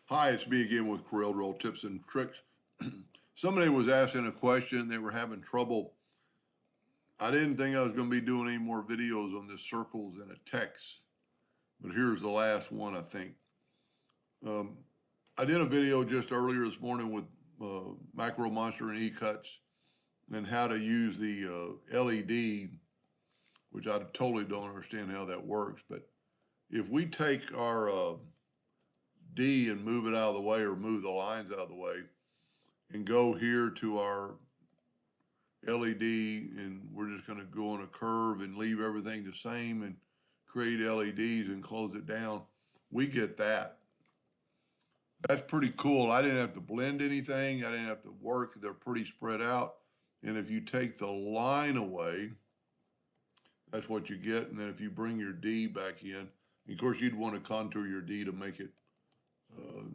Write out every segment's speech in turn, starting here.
Hi, it's me again with Corel Roll Tips and Tricks. Somebody was asking a question. They were having trouble. I didn't think I was going to be doing any more videos on this circles and a text, but here's the last one, I think. I did a video just earlier this morning with Macro Monster and Ecuts and how to use the LED, which I totally don't understand how that works. But if we take our D and move it out of the way, or move the lines out of the way, and go here to our LED, and we're just going to go on a curve and leave everything the same and create LEDs and close it down, we get that. That's pretty cool. I didn't have to blend anything. I didn't have to work. They're pretty spread out. And if you take the line away, that's what you get. And then if you bring your D back in, of course, you'd want to contour your D to make it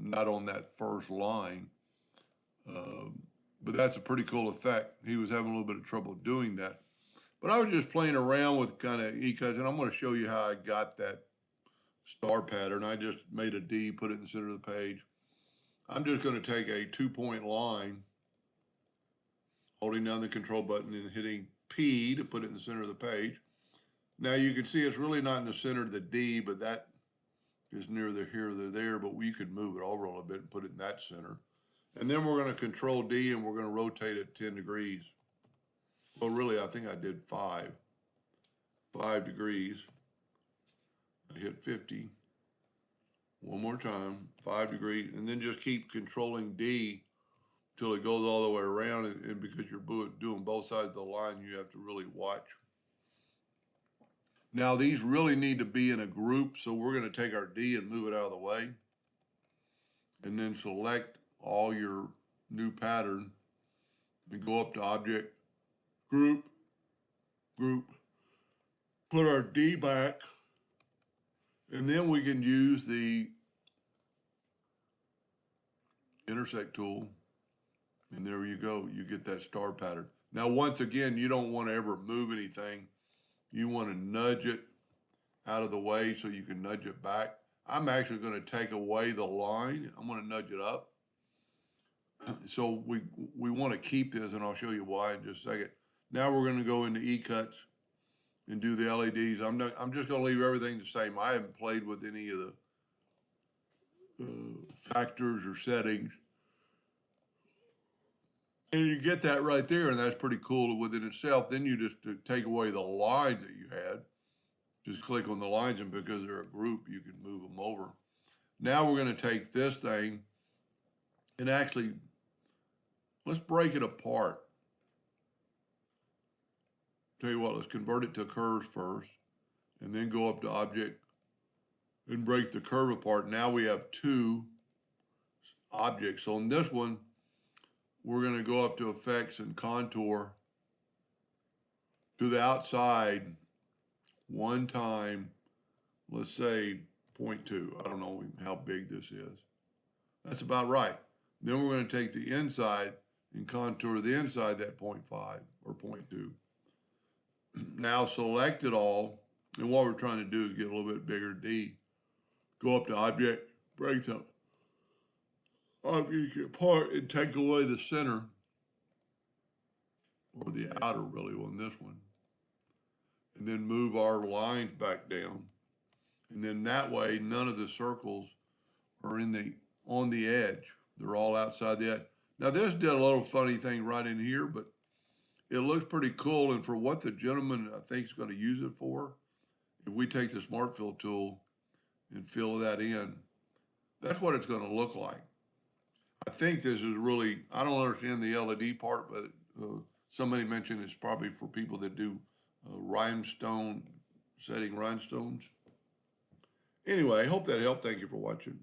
not on that first line. But that's a pretty cool effect. He was having a little bit of trouble doing that. But I was just playing around with kind of Ecuts, and I'm going to show you how I got that star pattern. I just made a D, put it in the center of the page. I'm just going to take a 2-point line, holding down the control button and hitting P to put it in the center of the page. Now you can see it's really not in the center of the D, but that is near the here or there, but we could move it over a little bit and put it in that center. And then we're going to control D and we're going to rotate it 10 degrees. Well, really, I think I did 5 degrees. I hit 50. One more time, 5 degrees, and then just keep controlling D till it goes all the way around. And because you're doing both sides of the line, you have to really watch. Now, these really need to be in a group, so we're going to take our D and move it out of the way, and then select all your new pattern and go up to Object, Group, put our D back, and then we can use the intersect tool, and there you go. You get that star pattern. Now, once again, you don't want to ever move anything. You want to nudge it out of the way so you can nudge it back. I'm actually going to take away the line. I'm going to nudge it up. So we want to keep this, and I'll show you why in just a second. Now we're going to go into Ecuts and do the LEDs. I'm just going to leave everything the same. I haven't played with any of the factors or settings. And you get that right there, and that's pretty cool within itself. Then you just take away the lines that you had. Just click on the lines, and because they're a group, you can move them over. Now we're going to take this thing and actually, let's break it apart. Tell you what, let's convert it to curves first, and then go up to Object and break the curve apart. Now we have 2 objects. So on this one, we're going to go up to Effects and Contour to the outside one time, let's say 0.2. I don't know how big this is. That's about right. Then we're going to take the inside and contour the inside that 0.5 or 0.2. Now select it all, and what we're trying to do is get a little bit bigger D. Go up to Object, break the object apart, and take away the center, or the outer really on this one, and then move our lines back down. And then that way, none of the circles are on the edge. They're all outside the edge. Now this did a little funny thing right in here, but it looks pretty cool. And for what the gentleman I think is going to use it for, if we take the Smart Fill tool and fill that in, that's what it's going to look like. I think this is really, I don't understand the LED part, but somebody mentioned it's probably for people that do rhinestone, setting rhinestones. Anyway, I hope that helped. Thank you for watching.